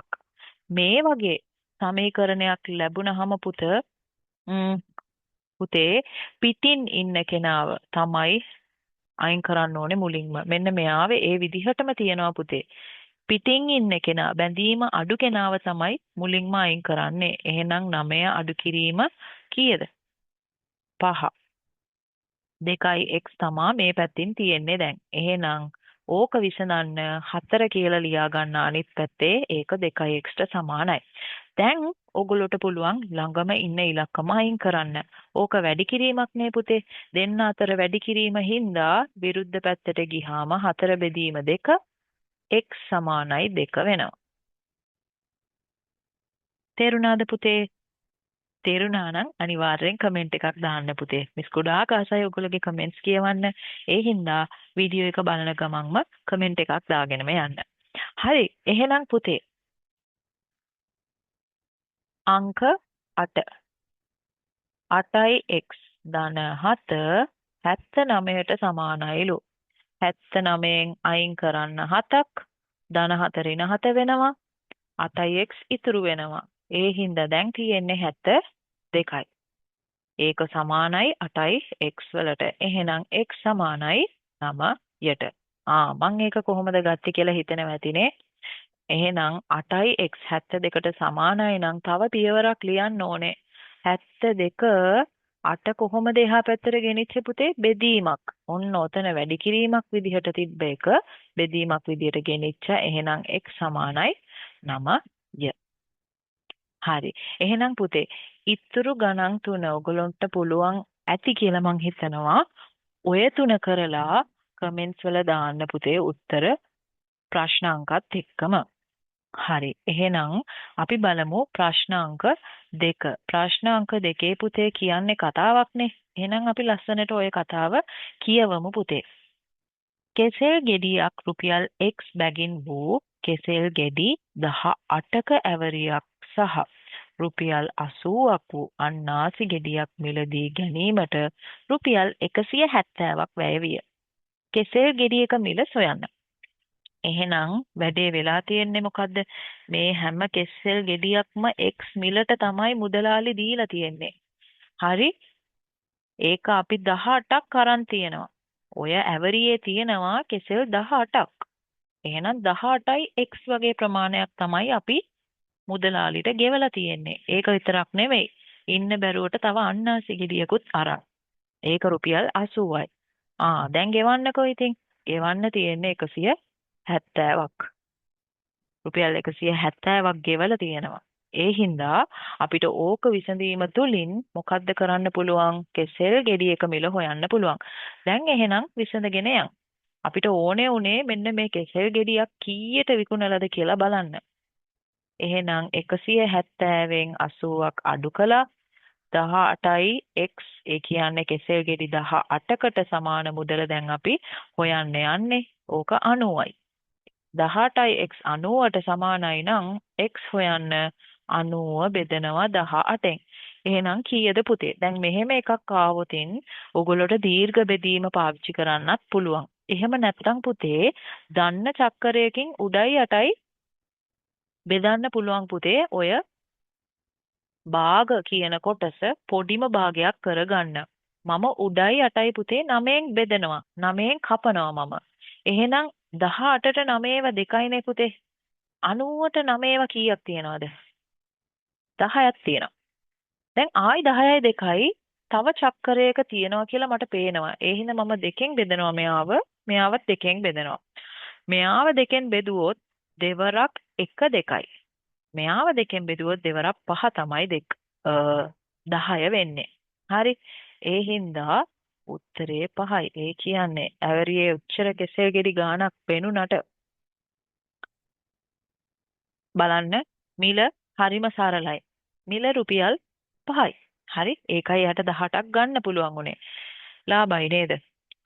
මේ වගේ සමීකරණයක් ලැබුණාම පුතේ පිටින් ඉන්න කෙනාව තමයි අයින් කරන්න ඕනේ මුලින්ම. මෙන්න මෙයාවේ ඒ විදිහටම තියෙනවා පුතේ. පිටින් ඉන්න කෙනා බැඳීම අඩු කෙනාව තමයි මුලින්ම අයින් කරන්නේ. එහෙනම් 9 අඩු කිරීම කීයද? 5. 2x තමා මේ පැත්තින් තියෙන්නේ දැන්. එහෙනම් ඕක විසඳන්න 4 කියලා ලියා ගන්න අනිත් පැත්තේ ඒක 2xට සමානයි. දැන් ඔගොල්ලොට පුළුවන් ළඟම ඉන්න ඉලක්කම අයින් කරන්න. ඕක වැඩි කිරීමක් නේ පුතේ. දෙන්න අතර වැඩි කිරීම හින්දා විරුද්ධ පැත්තට ගිහාම 4 බෙදීම 2 x සමානයි 2 වෙනවා. තේරුණාද පුතේ? තේරුණා නම් අනිවාර්යෙන් කමෙන්ට් එකක් දාන්න පුතේ. මිස් ගොඩාක් ආසයි ඔයගොල්ලෝගේ කමෙන්ට්ස් කියවන්න. ඒ හින්දා වීඩියෝ එක බලන ගමන්ම කමෙන්ට් එකක් දාගෙනම යන්න. හරි. එහෙනම් පුතේ අංක 8. 8යි x ධන 7 79ට සමානයිලු. 79න් අයින් කරන්න 7ක් ධන 4 7 වෙනවා. 8යි x ඉතුරු වෙනවා. ඒ හින්දා දැන් තියෙන්නේ 72යි. ඒක සමානයි 8යි x වලට. එහෙනම් x සමානයි 9යට. මං ඒක කොහොමද ගත්තේ කියලා හිතෙනවා ඇතිනේ. එහෙනම් 8යි x 72ට සමානයි නම් තව පියවරක් ලියන්න ඕනේ. 72 8 කොහොමද එහා පැත්තට ගෙනිච්ච පුතේ? බෙදීමක්. ඔන්න ඔතන වැඩි කිරීමක් විදිහට තිබ්බ එක බෙදීමක් විදිහට ගෙනිච්චා. එහෙනම් x සමානයි 9ය. හරි. එහෙනම් පුතේ ඉතුරු ගණන් තුන ඔයගලන්ට පුළුවන් ඇති කියලා මං හිතනවා. ඔය තුන කරලා කමෙන්ට්ස් වල දාන්න පුතේ උත්තර ප්‍රශ්න අංකත් එක්කම. හරි. එහෙනම් අපි බලමු ප්‍රශ්න අංක 2. ප්‍රශ්න අංක 2 පුතේ කියන්නේ කතාවක්නේ. එහෙනම් අපි ලස්සනට ওই කතාව කියවමු පුතේ. කෙසෙල් ගෙඩියක් රුපියල් x බැගින් වූ කෙසෙල් ගෙඩි 18ක ඇවරියක් සහ රුපියල් 80ක් වූ අන්නාසි ගෙඩියක් මිලදී ගැනීමට රුපියල් 170ක් වැය විය. කෙසෙල් ගෙඩියක මිල සොයන්න. එහෙනම් වැඩේ වෙලා තියෙන්නේ මොකද්ද? මේ හැම කෙසෙල් ගෙඩියක්ම x මිලට තමයි මුදලාලි දීලා තියෙන්නේ. හරි? ඒක අපි 18ක් අරන් තියෙනවා. ඔය ඇවරියේ තියෙනවා කෙසෙල් 18ක්. එහෙනම් 18යි x වගේ ප්‍රමාණයක් තමයි අපි මුදලාලිට ගෙවලා තියෙන්නේ. ඒක විතරක් නෙවෙයි. ඉන්න බැරුවට තව අන්නාසි ගෙඩියකුත් අරන්. ඒක රුපියල් 80යි. දැන් ගෙවන්නකෝ ඉතින්. ගෙවන්න තියෙන්නේ 170ක්. රුපියල් 170ක් ගෙවලා තියෙනවා. ඒ හින්දා අපිට ඕක විසඳීම තුලින් මොකද්ද කරන්න පුළුවන්? කෙසෙල් ගෙඩියක මිල හොයන්න පුළුවන්. දැන් එහෙනම් විසඳගෙන යන්න. අපිට ඕනේ උනේ මෙන්න මේ කෙසෙල් ගෙඩියක් කීයට විකුණලාද කියලා බලන්න. එහෙනම් 170න් 80ක් අඩු කළා 18යි x ඒ කියන්නේ කෙසෙල් ගෙඩි 18කට සමාන මුදල දැන් අපි හොයන්න යන්නේ. ඕක 90යි. 18යි x 90ට සමානයි නම් x හොයන්න 90 බෙදනවා 18න්. එහෙනම් කීයද පුතේ? දැන් මෙහෙම එකක් ආවොතින් ඔයගොල්ලෝට දීර්ඝ බෙදීම පාවිච්චි කරන්නත් පුළුවන්. එහෙම නැත්නම් පුතේ දන්න චක්‍රයකින් උඩයි යටයි බෙදන්න පුළුවන් පුතේ. ඔය භාග කියන කොටස පොඩිම භාගයක් කරගන්න. මම උඩයි යටයි පුතේ 9න් බෙදනවා. 9න් කපනවා මම. එහෙනම් 18ට 9ව 2යිනේ පුතේ. 90ට 9ව කීයක් තියනවද? 10ක් තියෙනවා. දැන් ආයි 10යි 2යි තව චක්‍රයක තියනවා කියලා මට පේනවා. ඒ හින්දා මම 2කින් බෙදනවා මෙයාව. මෙයාවත් 2කින් බෙදනවා. මෙයාව 2කින් බෙදුවොත් දෙවරක් 1 2යි. මෙයාව 2කින් බෙදුවොත් දෙවරක් 5 තමයි 10 වෙන්නේ. හරි. ඒ හින්දා උත්තරේ 5යි. ඒ කියන්නේ ඇවරියේ උච්චර කෙසෙල් ගෙඩි ගාණක් පෙනුනට බලන්න මිල හරිම සරලයි. මිල රුපියල් 5යි. හරි. ඒකයි යට 18ක් ගන්න පුළුවන් උනේ. ලාභයි නේද?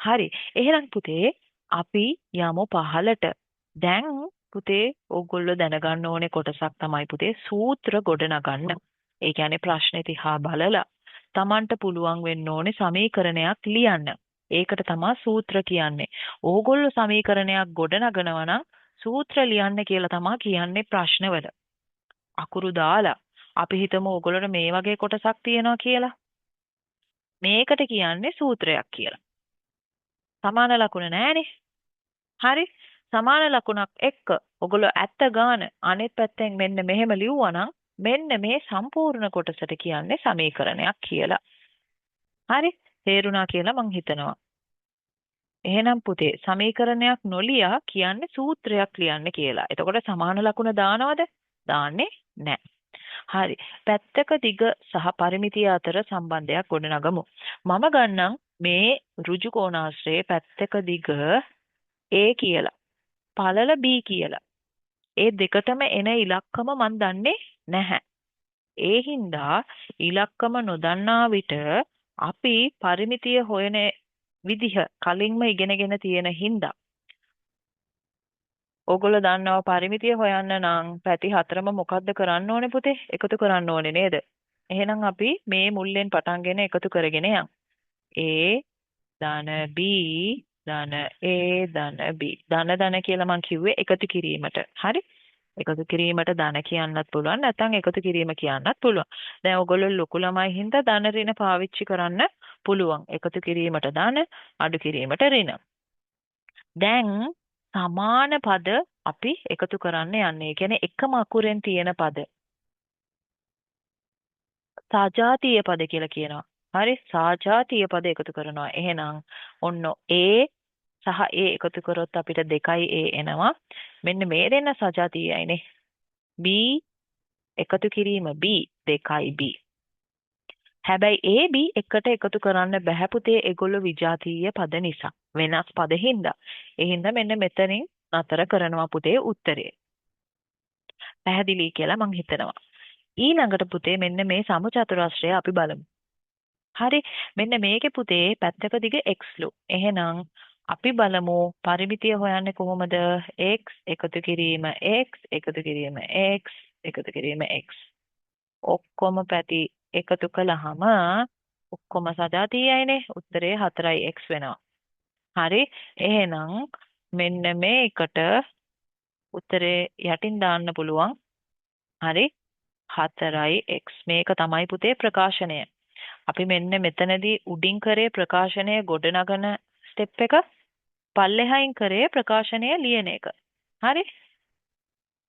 හරි. එහෙනම් පුතේ අපි යමු 15ට. දැන් පුතේ ඕගොල්ලෝ දැනගන්න ඕනේ කොටසක් තමයි පුතේ සූත්‍ර ගොඩනගන්න. ඒ කියන්නේ ප්‍රශ්නේ තිහා බලලා Tamanට පුළුවන් වෙන්න ඕනේ සමීකරණයක් ලියන්න. ඒකට තමයි සූත්‍ර කියන්නේ. ඕගොල්ලෝ සමීකරණයක් ගොඩනගනවා නම් සූත්‍ර ලියන්න කියලා තමයි කියන්නේ ප්‍රශ්නවල. අකුරු දාලා අපි හිතමු ඕගොල්ලෝට මේ වගේ කොටසක් තියෙනවා කියලා. මේකට කියන්නේ සූත්‍රයක් කියලා. සමාන ලකුණ නැහැනේ. හරි. සමාන ලකුණක් එක්ක ඔගොල්ලෝ ඇත්ත ගාන අනිත් පැත්තෙන් මෙන්න මෙහෙම ලිව්වනම් මෙන්න මේ සම්පූර්ණ කොටසට කියන්නේ සමීකරණයක් කියලා. හරි. තේරුණා කියලා මං හිතනවා. එහෙනම් පුතේ සමීකරණයක් නොලියා කියන්නේ සූත්‍රයක් ලියන්න කියලා. එතකොට සමාන ලකුණ දානවද? දාන්නේ නැහැ. හරි. පැත්තක දිග සහ පරිමිතිය අතර සම්බන්ධයක් ගොඩනගමු. මම ගන්නම් මේ ඍජු කෝණාශ්‍රයේ පැත්තක දිග A කියලා. පළල B කියලා. ඒ දෙකටම එන ඉලක්කම මන් දන්නේ නැහැ. ඒ හින්දා ඉලක්කම නොදන්නා විට අපි පරිමිතිය හොයන විදිහ කලින්ම ඉගෙනගෙන තියෙන හින්දා ඕගොල්ලෝ දන්නවා පරිමිතිය හොයන්න නම් පැති හතරම මොකද්ද කරන්න ඕනේ පුතේ? එකතු කරන්න ඕනේ නේද? එහෙනම් අපි මේ මුල්ලෙන් පටන්ගෙන එකතු කරගෙන යමු. A ධන B ධන A ධන B ධන ධන කියලා මං කිව්වේ එකතු කිරීමට. හරි? එකතු කිරීමට ධන කියන්නත් පුළුවන් නැත්නම් එකතු කිරීම කියන්නත් පුළුවන්. දැන් ඔයගොල්ලෝ ලොකු ළමයි හින්දා ධන ඍණ පාවිච්චි කරන්න පුළුවන්. එකතු කිරීමට ධන, අඩු කිරීමට ඍණ. දැන් සමාන පද අපි එකතු කරන්න යන්නේ. ඒ කියන්නේ එකම අකුරෙන් තියෙන පද. සජාතීය පද කියලා කියනවා. හරි සජාතීය පද එකතු කරනවා. එහෙනම් ඔන්න A සහ A එකතු කරොත් අපිට 2A එනවා. මෙන්න මේ දෙන්න සජාතීයයිනේ. B එකතු කිරීම B 2B. හැබැයි A B එකට එකතු කරන්න බෑ පුතේ ඒගොල්ලෝ විජාතීය පද නිසා. වෙනස් පද හින්දා. ඒ හින්දා මෙන්න මෙතනින් නතර කරනවා පුතේ උත්තරේ. පැහැදිලි කියලා මං හිතනවා. ඊළඟට පුතේ මෙන්න මේ සමචතුරස්‍රය අපි බලමු. හරි මෙන්න මේකේ පුතේ පැත්තක දිග x ලු. එහෙනම් අපි බලමු පරිමිතිය හොයන්නේ කොහොමද? x එකතු කිරීම x එකතු කිරීම x එකතු කිරීම x. ඔක්කොම පැති එකතු කළාම ඔක්කොම සජාතීයයිනේ. උත්තරේ 4x වෙනවා. හරි එහෙනම් මෙන්න මේකට උත්තරේ යටින් දාන්න පුළුවන්. හරි 4x මේක තමයි පුතේ ප්‍රකාශනය. අපි මෙන්න මෙතනදී උඩින් කරේ ප්‍රකාශනය ගොඩනගන ස්ටෙප් එක පල්ලෙහායින් කරේ ප්‍රකාශනය ලියන එක. හරි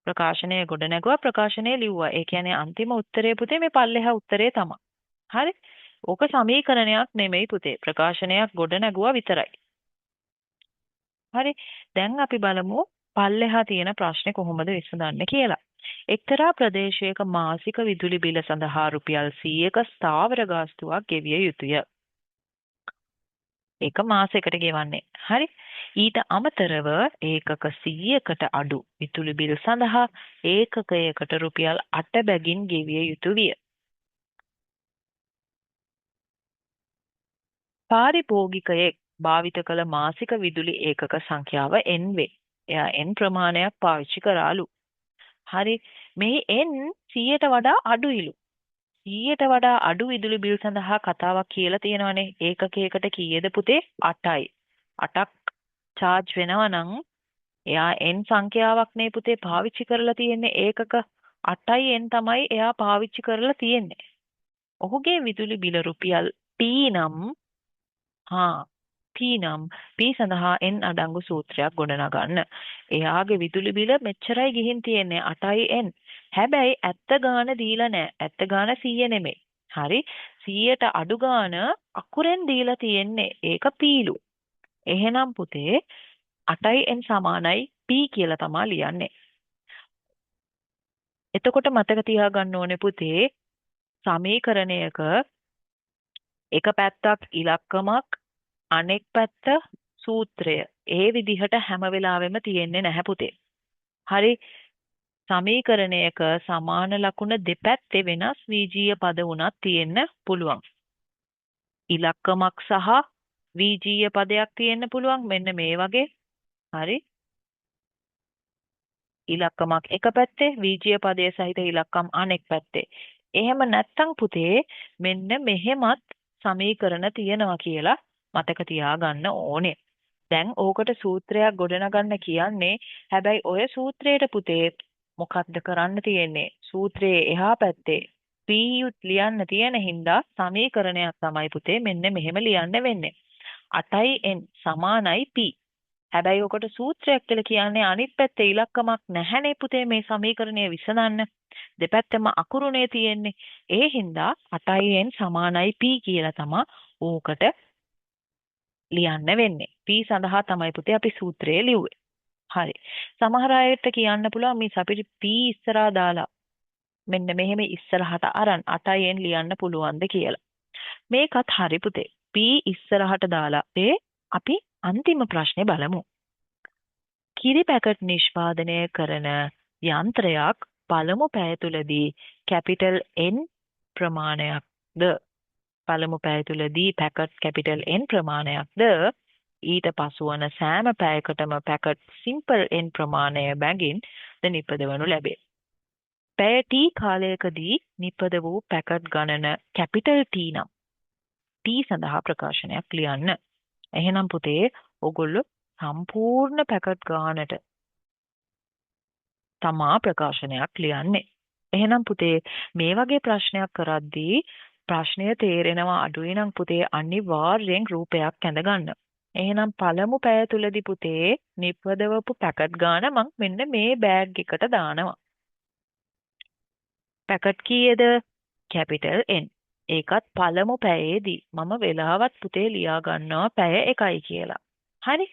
ප්‍රකාශනය ගොඩනගුවා ප්‍රකාශනය ලිව්වා. ඒ කියන්නේ අන්තිම උත්තරේ පුතේ මේ පල්ලෙහා උත්තරේ තමයි. හරි ඕක සමීකරණයක් නෙමෙයි පුතේ ප්‍රකාශනයක් ගොඩනගුවා විතරයි. හරි දැන් අපි බලමු පල්ලෙහා තියෙන ප්‍රශ්නේ කොහොමද විසඳන්නේ කියලා. එක්තරා ප්‍රදේශයක මාසික විදුලි බිල සඳහා රුපියල් 100ක ස්ථාවර ගාස්තුවක් ගෙවිය යුතුය. ඒක මාසයකට ගෙවන්නේ. හරි. ඊට අමතරව ඒකක 100කට අඩු විදුලි බිල් සඳහා ඒකකයකට රුපියල් 8 බැගින් ගෙවිය යුතු විය. පාරිභෝගිකයෙක් භාවිත කළ මාසික විදුලි ඒකක සංඛ්‍යාව n වේ. එයා n ප්‍රමාණයක් පාවිච්චි කරාලු. හරි මේ n 100ට වඩා අඩුයිලු. 100ට වඩා අඩු විදුලි බිල් සඳහා කතාවක් කියලා තියෙනවානේ. ඒකකයකට කීයද පුතේ? 8යි. 8ක් charge වෙනවා නම් එයා n සංඛ්‍යාවක් නේ පුතේ පාවිච්චි කරලා තියෙන්නේ. ඒකක 8යි n තමයි එයා පාවිච්චි කරලා තියෙන්නේ. ඔහුගේ විදුලි බිල රුපියල් p නම් p නම් p සඳහා n අඩංගු සූත්‍රයක් ගොඩනගන්න. එයාගේ විදුලි බිල මෙච්චරයි ගිහින් තියෙන්නේ 8යි n. හැබැයි ඇත්ත ගාන දීලා නැහැ. ඇත්ත ගාන 100 නෙමෙයි. හරි 100ට අඩු ගාන අකුරෙන් දීලා තියෙන්නේ. ඒක පීලු. එහෙනම් පුතේ 8යි n සමානයි p කියලා තමයි ලියන්නේ. එතකොට මතක තියාගන්න ඕනේ පුතේ සමීකරණයක එක පැත්තක් ඉලක්කමක් අනෙක් පැත්ත සූත්‍රය. ඒ විදිහට හැම වෙලාවෙම තියෙන්නේ නැහැ පුතේ. හරි සමීකරණයක සමාන ලකුණ දෙපැත්තේ වෙනස් වීජීය පද වුණත් තියෙන්න පුළුවන්. ඉලක්කමක් සහ වීජීය පදයක් තියෙන්න පුළුවන් මෙන්න මේ වගේ. හරි ඉලක්කමක් එක පැත්තේ වීජීය පදයේ සහිත ඉලක්කම් අනෙක් පැත්තේ. එහෙම නැත්තම් පුතේ මෙන්න මෙහෙමත් සමීකරණ තියෙනවා කියලා මතක තියාගන්න ඕනේ. දැන් ඕකට සූත්‍රයක් ගොඩනගන්න කියන්නේ. හැබැයි ඔය සූත්‍රයට පුතේ මොකක්ද කරන්න තියෙන්නේ? සූත්‍රයේ එහා පැත්තේ p ලියන්න තියෙන හින්දා සමීකරණයක් තමයි පුතේ මෙන්න මෙහෙම ලියන්න වෙන්නේ. 8යි n සමානයි p. හැබැයි ඔකට සූත්‍රයක් කියලා කියන්නේ අනිත් පැත්තේ ඉලක්කමක් නැහැනේ පුතේ මේ සමීකරණය විසඳන්න. දෙපැත්තම අකුරුනේ තියෙන්නේ. ඒ හින්දා 8යි n සමානයි p කියලා තමයි ඕකට ලියන්න වෙන්නේ. p සඳහා තමයි පුතේ අපි සූත්‍රය ලිව්වේ. හරි. සමහර අයට කියන්න පුළුවන් මේ අපිට p ඉස්සරහා දාලා මෙන්න මෙහෙම ඉස්සරහට අරන් 8යි n ලියන්න පුළුවන්ද කියලා. මේකත් හරි පුතේ. p ඉස්සරහට දාලා අපි අන්තිම ප්‍රශ්නේ බලමු. කිරි පැකට් නිෂ්පාදනය කරන යන්ත්‍රයක් පළමු පැය තුලදී කැපිටල් N ප්‍රමාණයක්ද පළමු පැය තුලදී පැකට් කැපිටල් N ප්‍රමාණයක්ද ඊට පසුවන සෑම පැයකටම පැකට් සිම්පල් N ප්‍රමාණය බැගින් ද නිපදවනු ලැබේ. පැය T කාලයකදී නිපද වූ පැකට් ගණන කැපිටල් T නම් T සඳහා ප්‍රකාශනයක් ලියන්න. එහෙනම් පුතේ ඔගොල්ලෝ සම්පූර්ණ පැකට් ගානට තමා ප්‍රකාශනයක් ලියන්නේ. එහෙනම් පුතේ මේ වගේ ප්‍රශ්නයක් කරද්දී ප්‍රශ්නය තේරෙනවා අඩුයි නම් පුතේ අනිවාර්යෙන් රූපයක් ඇඳ ගන්න. එහෙනම් පළමු පැය තුලදී පුතේ නිපදවපු පැකට් ගාන මං මෙන්න මේ බෑග් එකට දානවා. පැකට් කීයද? Capital N. ඒකත් පළමු පැයේදී මම වෙලාවත් පුතේ ලියා ගන්නවා පැය 1යි කියලා. හරි.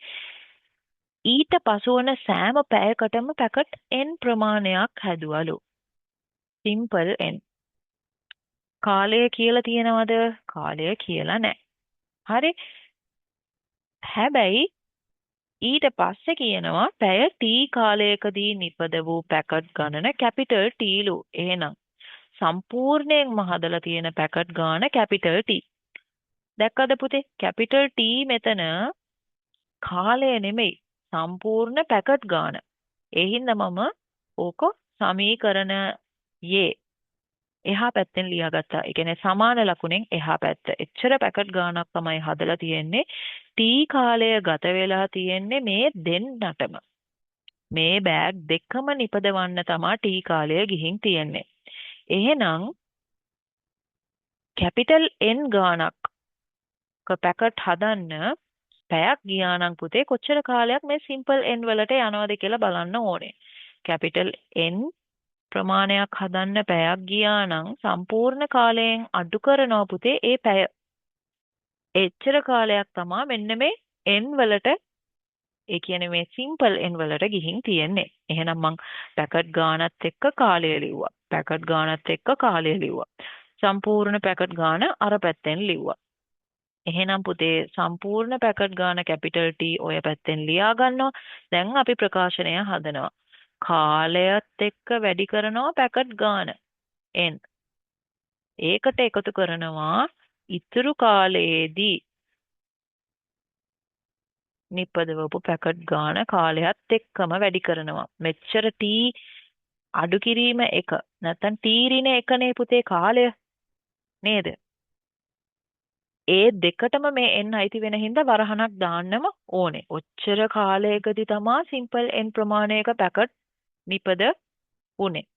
ඊට පසු වන සෑම පැයකටම පැකට් N ප්‍රමාණයක් හැදුවලු. Simple N. කාලය කියලා තියෙනවද? කාලය කියලා නැහැ. හරි. හැබැයි ඊට පස්සේ කියනවා පැය T කාලයකදී නිපද වූ පැකට් ගණන කැපිටල් T ලු. එහෙනම් සම්පූර්ණයෙන්ම හදලා තියෙන පැකට් ගාන කැපිටල් T. දැක්කද පුතේ? කැපිටල් T මෙතන කාලය නෙමෙයි සම්පූර්ණ පැකට් ගාන. ඒ හින්දා මම ඕක සමීකරණයේ එහා පැත්තෙන් ලියාගත්තා. ඒ කියන්නේ සමාන ලකුණෙන් එහා පැත්ත. එච්චර පැකට් ගානක් තමයි හදලා තියෙන්නේ. T කාලය ගත වෙලා තියෙන්නේ මේ දෙන්නටම. මේ බෑග් දෙකම නිපදවන්න තමයි T කාලය ගිහින් තියෙන්නේ. එහෙනම් කැපිටල් N ගානක් පැකට් හදන්න පැයක් ගියා නම් පුතේ කොච්චර කාලයක් මේ සිම්පල් N වලට යනවද කියලා බලන්න ඕනේ. කැපිටල් N ප්‍රමාණයක් හදන්න පැයක් ගියා නම් සම්පූර්ණ කාලයෙන් අඩු කරනවා පුතේ ඒ පැය. එච්චර කාලයක් තමයි මෙන්න මේ N වලට ඒ කියන්නේ මේ සිම්පල් N වලට ගිහින් තියෙන්නේ. එහෙනම් මං පැකට් ගානත් එක්ක කාලය ලිව්වා. පැකට් ගානත් එක්ක කාලය ලිව්වා. සම්පූර්ණ පැකට් ගාන අර පැත්තෙන් ලිව්වා. එහෙනම් පුතේ සම්පූර්ණ පැකට් ගාන කැපිටල් T ඔය පැත්තෙන් ලියා ගන්නවා. දැන් අපි ප්‍රකාශනය හදනවා. කාලයත් එක්ක වැඩි කරනවා පැකට් ගාන N. ඒකට එකතු කරනවා ඉතුරු කාලයේදී නිපදවපු පැකට් ගාන කාලයත් එක්කම වැඩි කරනවා. මෙච්චර T අඩු කිරීම 1. නැත්නම් T ඍණ 1නේ පුතේ කාලය නේද? ඒ දෙකටම මේ n අයිති වෙන හින්දා වරහණක් දාන්නම ඕනේ. ඔච්චර කාලයකදී තමා සිම්පල් n ප්‍රමාණයක පැකට් නිපද උනේ.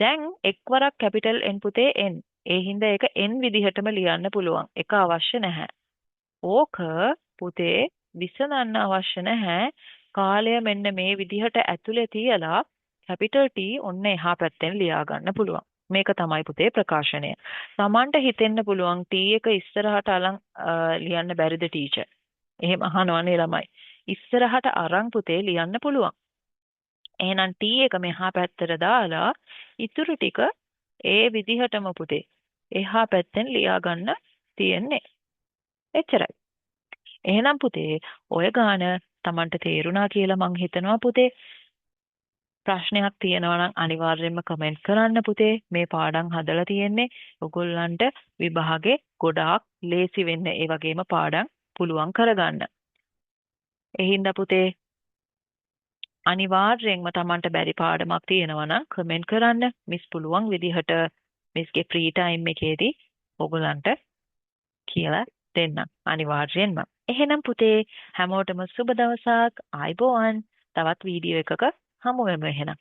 දැන් එක්වරක් කැපිටල් N පුතේ n. ඒ හින්දා ඒක n විදිහටම ලියන්න පුළුවන්. ඒක අවශ්‍ය නැහැ. ඕක පුතේ විසඳන්න අවශ්‍ය නැහැ. කාලය මෙන්න මේ විදිහට ඇතුලේ තියලා කැපිටල් T ඔන්න එහා පැත්තෙන් ලියා ගන්න පුළුවන්. මේක තමයි පුතේ ප්‍රකාශනය. Tamanට හිතෙන්න පුළුවන් T එක ඉස්සරහට ලියන්න බැරිද ටීචර්? එහෙම අහනවනේ ළමයි. ඉස්සරහට අරන් පුතේ ලියන්න පුළුවන්. එහෙනම් T එක මෙහා පැත්තට දාලා ඉතුරු ටික ඒ විදිහටම පුතේ එහා පැත්තෙන් ලියා ගන්න තියෙන්නේ. එච්චරයි. එහෙනම් පුතේ ඔය ගාන Tamanට තේරුණා කියලා මං හිතනවා පුතේ. ප්‍රශ්නයක් තියෙනවා නම් අනිවාර්යයෙන්ම කමෙන්ට් කරන්න පුතේ. මේ පාඩම් හදලා තියෙන්නේ ඔයගොල්ලන්ට විභාගේ ගොඩාක් ලේසි වෙන්න ඒ වගේම පාඩම් පුළුවන් කරගන්න. ඒ හින්දා පුතේ අනිවාර්යයෙන්ම Tamanට බැරි පාඩමක් තියෙනවා නම් කමෙන්ට් කරන්න. මිස් පුළුවන් විදිහට මිස්ගේ ෆ්‍රී ටයිම් එකේදී ඔයගොල්ලන්ට කියලා දෙන්න. අනිවාර්යයෙන්ම. එහෙනම් පුතේ හැමෝටම සුබ දවසක්. ආයිබෝවන්. තවත් වීඩියෝ එකක හමු වෙමු එහෙනම්.